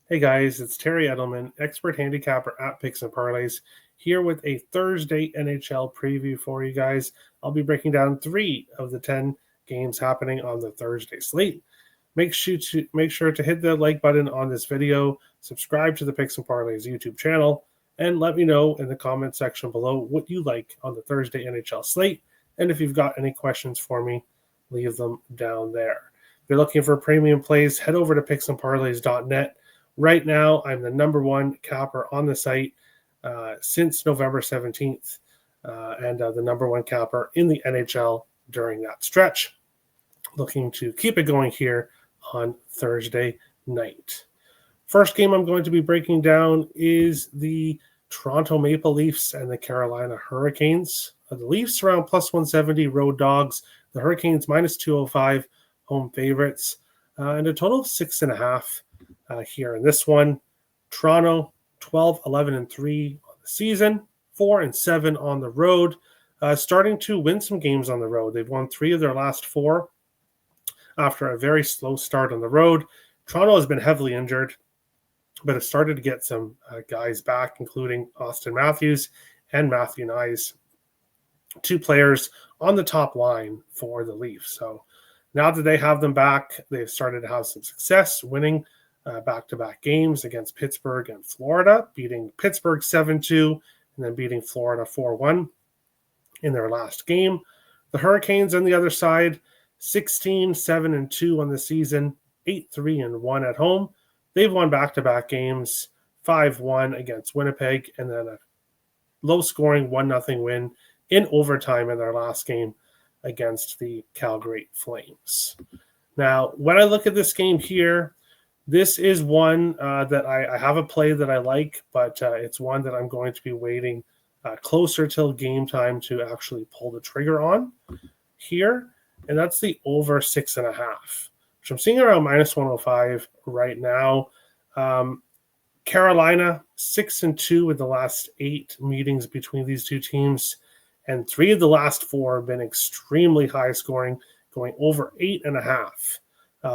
Hey guys, it's Terry Edelman, expert handicapper at Picks and Parlays, here with a Thursday NHL preview for you guys. I'll be breaking down 3 of the 10 games happening on the Thursday slate. Make sure to hit the like button on this video, subscribe to the Picks and Parlays YouTube channel, and let me know in the comment section below what you like on the Thursday NHL slate. And if you've got any questions for me, leave them down there. If you're looking for premium plays, head over to picksandparlays.net. Right now, I'm the number one capper on the site since November 17th, and the number one capper in the NHL during that stretch. Looking to keep it going here on Thursday night. First game I'm going to be breaking down is the Toronto Maple Leafs and the Carolina Hurricanes. The Leafs around plus 170 road dogs. The Hurricanes minus 205 home favorites, and a total of 6.5. Here in this one. Toronto 12, 11, and 3 on the season, 4 and 7 on the road, starting to win some games on the road. They've won 3 of their last 4 after a very slow start on the road. Toronto has been heavily injured, but has started to get some guys back, including Austin Matthews and Matthew Nyes, 2 players on the top line for the Leafs. So now that they have them back, they've started to have some success winning back-to-back games against Pittsburgh and Florida, beating Pittsburgh 7-2 and then beating Florida 4-1 in their last game. The Hurricanes on the other side, 16, 7, and 2 on the season, 8, 3, and 1 at home. They've won back-to-back games, 5-1 against Winnipeg, and then a low-scoring 1-0 win in overtime in their last game against the Calgary Flames. Now, when I look at this game here, this is one that I have a play that I like, but it's one that I'm going to be waiting closer till game time to actually pull the trigger on here, and that's the over 6.5, which I'm seeing around minus 105 right now. Carolina 6-2 with the last 8 meetings between these two teams, and 3 of the last 4 have been extremely high scoring, going over 8.5.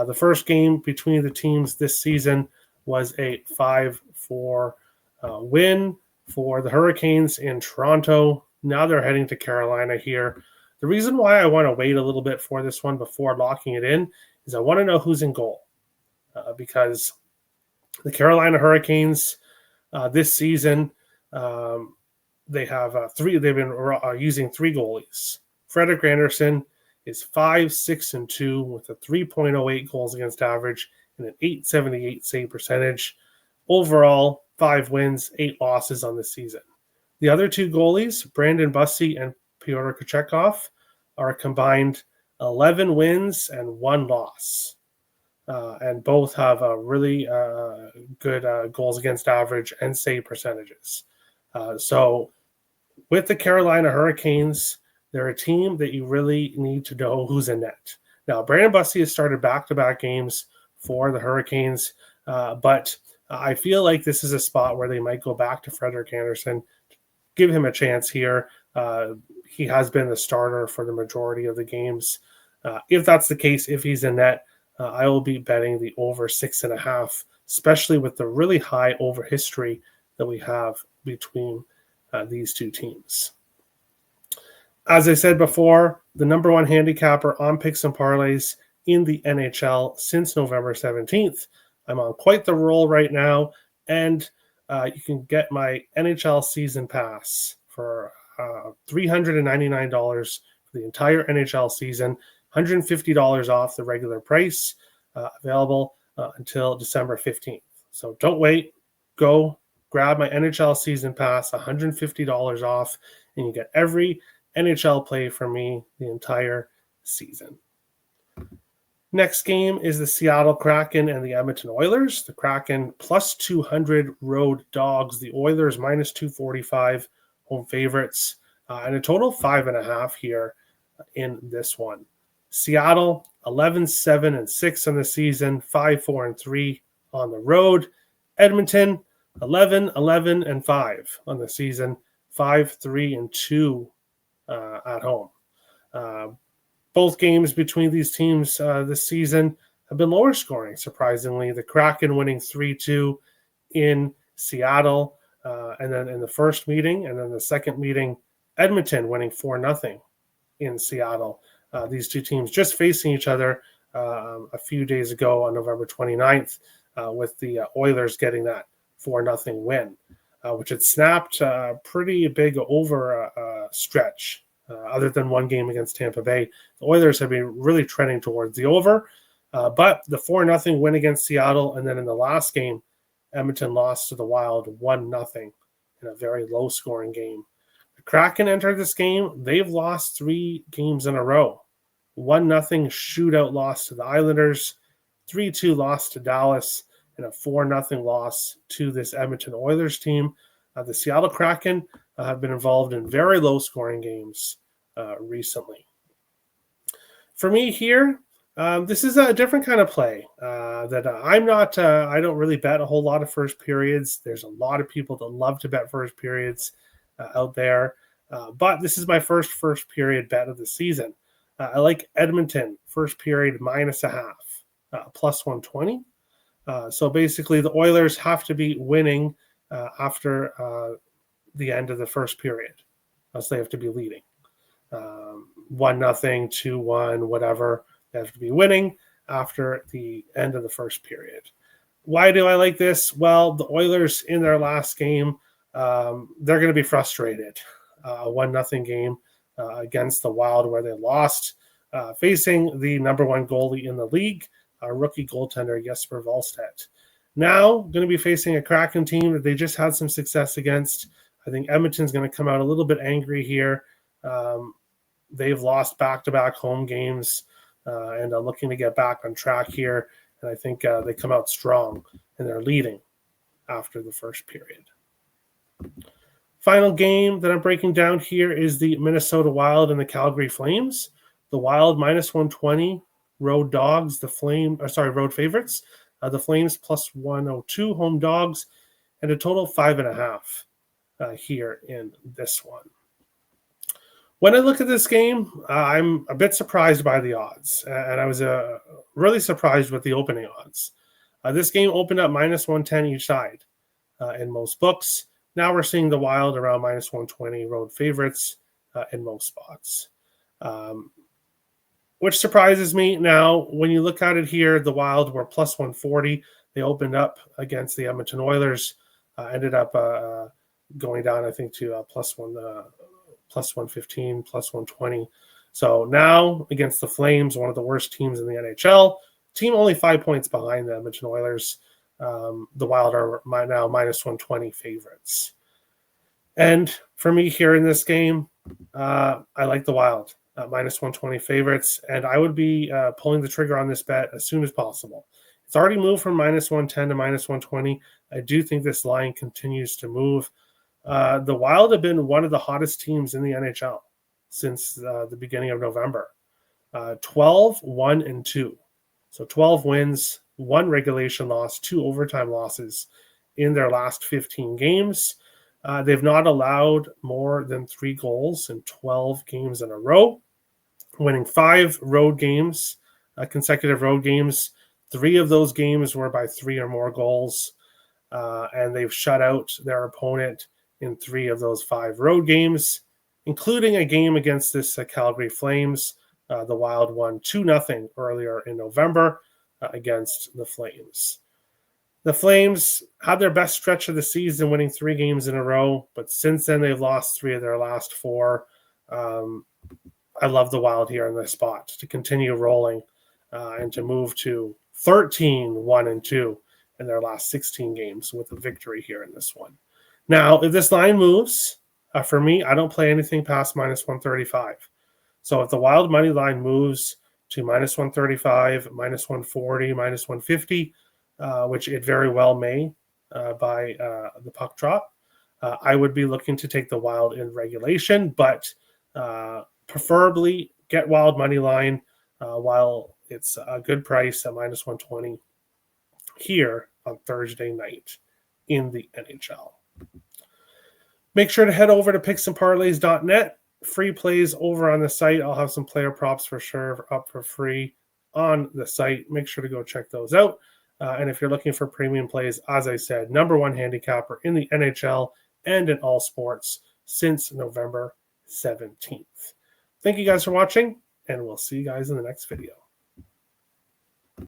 The first game between the teams this season was a 5-4 win for the Hurricanes in Toronto. Now they're heading to Carolina here. The reason why I want to wait a little bit for this one before locking it in is I want to know who's in goal, because the Carolina Hurricanes this season, they have 3. They've been using 3 goalies. Frederik Andersen is 5, 6, and 2 with a 3.08 goals against average and an 878 save percentage. Overall, 5 wins, 8 losses on the season. The other 2 goalies, Brandon Bussey and Pyotr Kochetkov, are combined 11 wins and 1 loss. And both have a really good goals against average and save percentages. So with the Carolina Hurricanes, they're a team that you really need to know who's in net. Now, Brandon Bussey has started back-to-back games for the Hurricanes, but I feel like this is a spot where they might go back to Frederik Andersen, give him a chance here. He has been the starter for the majority of the games. If that's the case, if he's in net, I will be betting the over 6.5, especially with the really high over history that we have between these two teams. As I said before, the number one handicapper on Picks and Parlays in the NHL since November 17th. I'm on quite the roll right now, and you can get my NHL season pass for $399 for the entire NHL season, $150 off the regular price, available until December 15th. So don't wait. Go grab my NHL season pass, $150 off, and you get every NHL play from me the entire season. Next game is the Seattle Kraken and the Edmonton Oilers. The Kraken plus 200 road dogs. The Oilers minus 245 home favorites, and a total of 5.5 here in this one. Seattle 11, 7, and 6 on the season, 5, 4, and 3 on the road. Edmonton 11, 11, and 5 on the season, 5, 3, and 2 at home. Both games between these teams this season have been lower scoring, surprisingly. The Kraken winning 3-2 in Seattle, and then in the first meeting, and then the second meeting, Edmonton winning 4-0 in Seattle. These two teams just facing each other a few days ago on November 29th, with the Oilers getting that 4-0 win, which had snapped pretty big over stretch. Other than one game against Tampa Bay, the Oilers have been really trending towards the over. But the 4-0 win against Seattle, and then in the last game, Edmonton lost to the Wild 1-0 in a very low-scoring game. The Kraken entered this game. They've lost 3 games in a row. 1-0 shootout loss to the Islanders, 3-2 loss to Dallas, and a 4-0 loss to this Edmonton Oilers team. The Seattle Kraken have been involved in very low-scoring games recently. For me here, this is a different kind of play that I'm not. I don't really bet a whole lot of first periods. There's a lot of people that love to bet first periods out there, but this is my first period bet of the season. I like Edmonton first period -0.5, plus 120. So basically, the Oilers have to be winning after the end of the first period, so they have to be leading 1-0, 2-1, whatever. They have to be winning after the end of the first period. Why do I like this? Well, the Oilers in their last game, they're going to be frustrated. A 1-0 game against the Wild where they lost, facing the number 1 goalie in the league, rookie goaltender Jesper Wallstedt. Now going to be facing a Kraken team that they just had some success against. I think Edmonton's going to come out a little bit angry here. They've lost back-to-back home games. And looking to get back on track here. And I think they come out strong, and they're leading after the first period. Final game that I'm breaking down here is the Minnesota Wild and the Calgary Flames. The Wild -120, road dogs. Road favorites. The Flames plus 102, home dogs, and a total 5.5 here in this one. When I look at this game, I'm a bit surprised by the odds, and I was really surprised with the opening odds. This game opened up -110 each side in most books. Now we're seeing the Wild around -120, road favorites in most spots, which surprises me. Now, when you look at it here, the Wild were plus 140. They opened up against the Edmonton Oilers, ended up going down, I think, to plus 115, plus 120. So now against the Flames, one of the worst teams in the NHL, team only 5 points behind the Edmonton Oilers. The Wild are now -120 favorites. And for me here in this game, I like the Wild at -120 favorites, and I would be pulling the trigger on this bet as soon as possible. It's already moved from -110 to -120. I do think this line continues to move. The Wild have been one of the hottest teams in the NHL since the beginning of November. 12, 1, and 2. So 12 wins, 1 regulation loss, 2 overtime losses in their last 15 games. They've not allowed more than 3 goals in 12 games in a row, winning 5 road games, consecutive road games. 3 of those games were by 3 or more goals, and they've shut out their opponent in 3 of those 5 road games, including a game against this Calgary Flames. The Wild won 2-0 earlier in November against the Flames. The Flames had their best stretch of the season, winning 3 games in a row, but since then they've lost 3 of their last 4. I love the Wild here in this spot to continue rolling and to move to 13, 1, and 2 in their last 16 games with a victory here in this one. Now, if this line moves, for me, I don't play anything past -135. So if the Wild money line moves to -135, -140, -150, which it very well may by the puck drop, I would be looking to take the Wild in regulation, but preferably get Wild money line while it's a good price at -120 here on Thursday night in the NHL. Make sure to head over to picksandparlays.net. Free plays over on the site. I'll have some player props for sure up for free on the site. Make sure to go check those out. And if you're looking for premium plays, as I said, #1 handicapper in the NHL and in all sports since November 17th. Thank you guys for watching, and we'll see you guys in the next video.